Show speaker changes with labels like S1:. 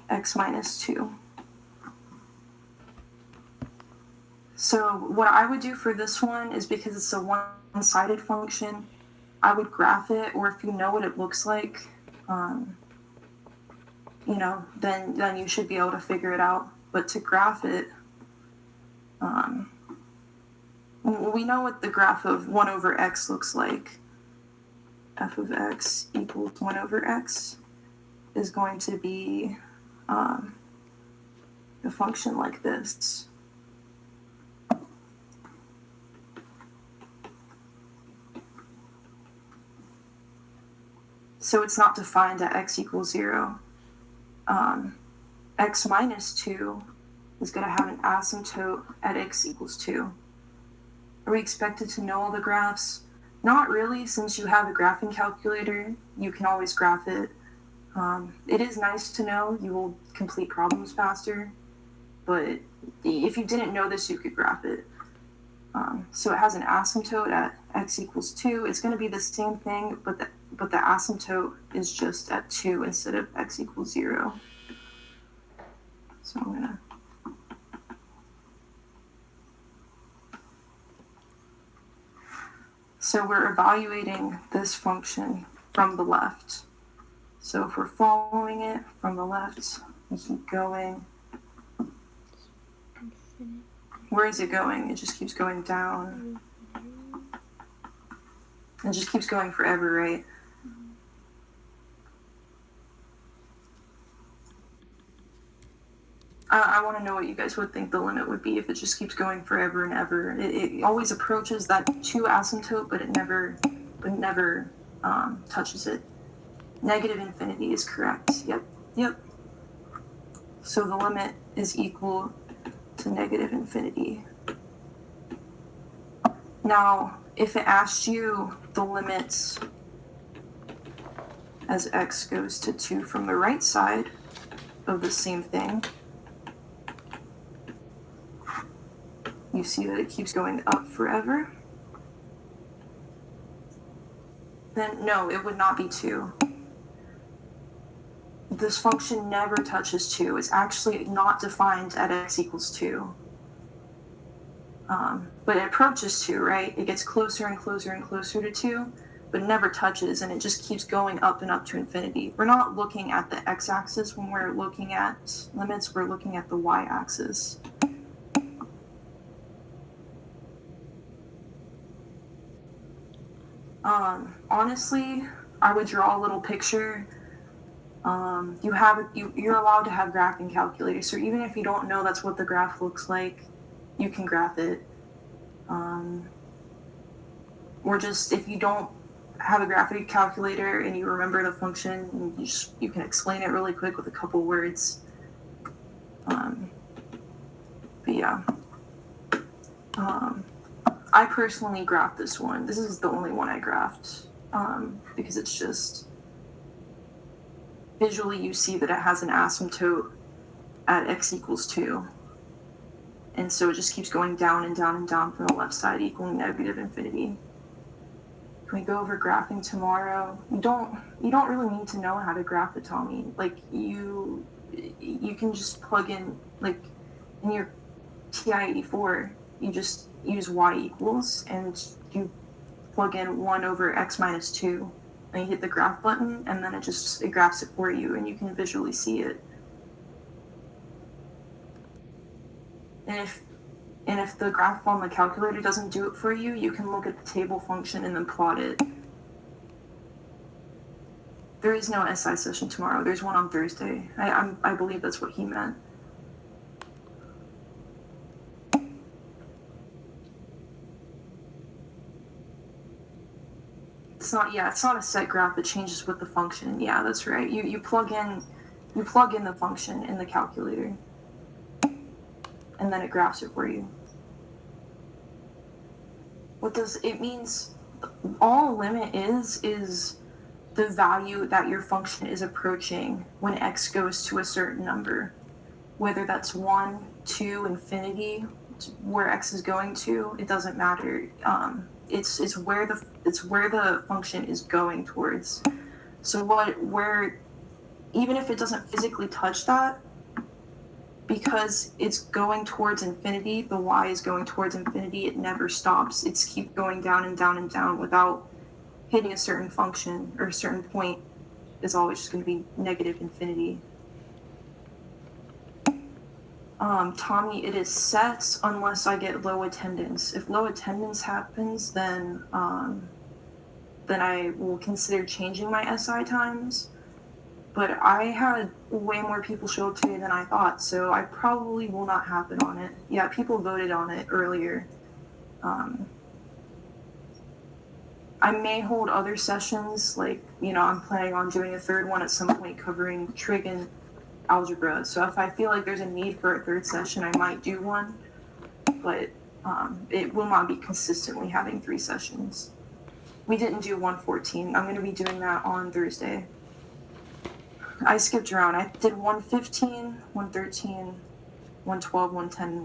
S1: x minus 2. So what I would do for this one is, because it's a one-sided function, I would graph it, or if you know what it looks like, then you should be able to figure it out. But to graph it, we know what the graph of 1 over x looks like. F of x equals 1 over x is going to be a function like this. So it's not defined at x equals 0. X minus 2 is going to have an asymptote at x equals 2. Are we expected to know all the graphs? Not really, since you have a graphing calculator, you can always graph it. It is nice to know, you will complete problems faster, but if you didn't know this, you could graph it. So it has an asymptote at x equals 2. It's going to be the same thing, but the asymptote is just at 2 instead of x equals 0. So I'm going to... So we're evaluating this function from the left. So if we're following it from the left, we keep going. Where is it going? It just keeps going down. It just keeps going forever, right? I want to know what you guys would think the limit would be if it just keeps going forever and ever. It always approaches that 2 asymptote, but it never touches it. Negative infinity is correct. Yep. So the limit is equal to negative infinity. Now, if it asked you the limits as x goes to 2 from the right side of the same thing, you see that it keeps going up forever, then no, it would not be 2. This function never touches 2. It's actually not defined at x equals 2. But it approaches 2, right? It gets closer and closer and closer to 2, but it never touches, and it just keeps going up and up to infinity. We're not looking at the x-axis when we're looking at limits, we're looking at the y-axis. Honestly, I would draw a little picture. You're allowed to have graphing calculators, so even if you don't know that's what the graph looks like, you can graph it. Or just, if you don't have a graphing calculator and you remember the function, you can explain it really quick with a couple words. But yeah. I personally graphed this one. This is the only one I graphed, because it's just, visually you see that it has an asymptote at x equals 2. And so it just keeps going down and down and down from the left side, equaling negative infinity. Can we go over graphing tomorrow? You don't really need to know how to graph it, Tommy. Like, you can just plug in, like, in your pt.8, you just use y equals, and you plug in 1 over x minus 2, and you hit the graph button, and then it graphs it for you, and you can visually see it. And if the graph on the calculator doesn't do it for you, you can look at the table function and then plot it. There is no SI session tomorrow. There's one on Thursday. I believe that's what he meant. It's not a set graph. It changes with the function. Yeah, that's right. You plug in the function in the calculator, and then it graphs it for you. What does it means? All limit is the value that your function is approaching when x goes to a certain number, whether that's 1, 2, infinity, where x is going to. It doesn't matter. It's where the function is going towards. So where even if it doesn't physically touch that, because it's going towards infinity, the y is going towards infinity, it never stops. It's keep going down and down and down without hitting a certain function or a certain point. Is always just going to be negative infinity. Tommy, it is set unless I get low attendance. If low attendance happens, then I will consider changing my SI times. But I had way more people show up today than I thought, so I probably will not happen on it. Yeah, people voted on it earlier. I may hold other sessions, like, I'm planning on doing a third one at some point covering trig and algebra. So if I feel like there's a need for a third session, I might do one. But it will not be consistently having 3 sessions. We didn't do 114. I'm going to be doing that on Thursday. I skipped around. I did 115, 113, 112, 110,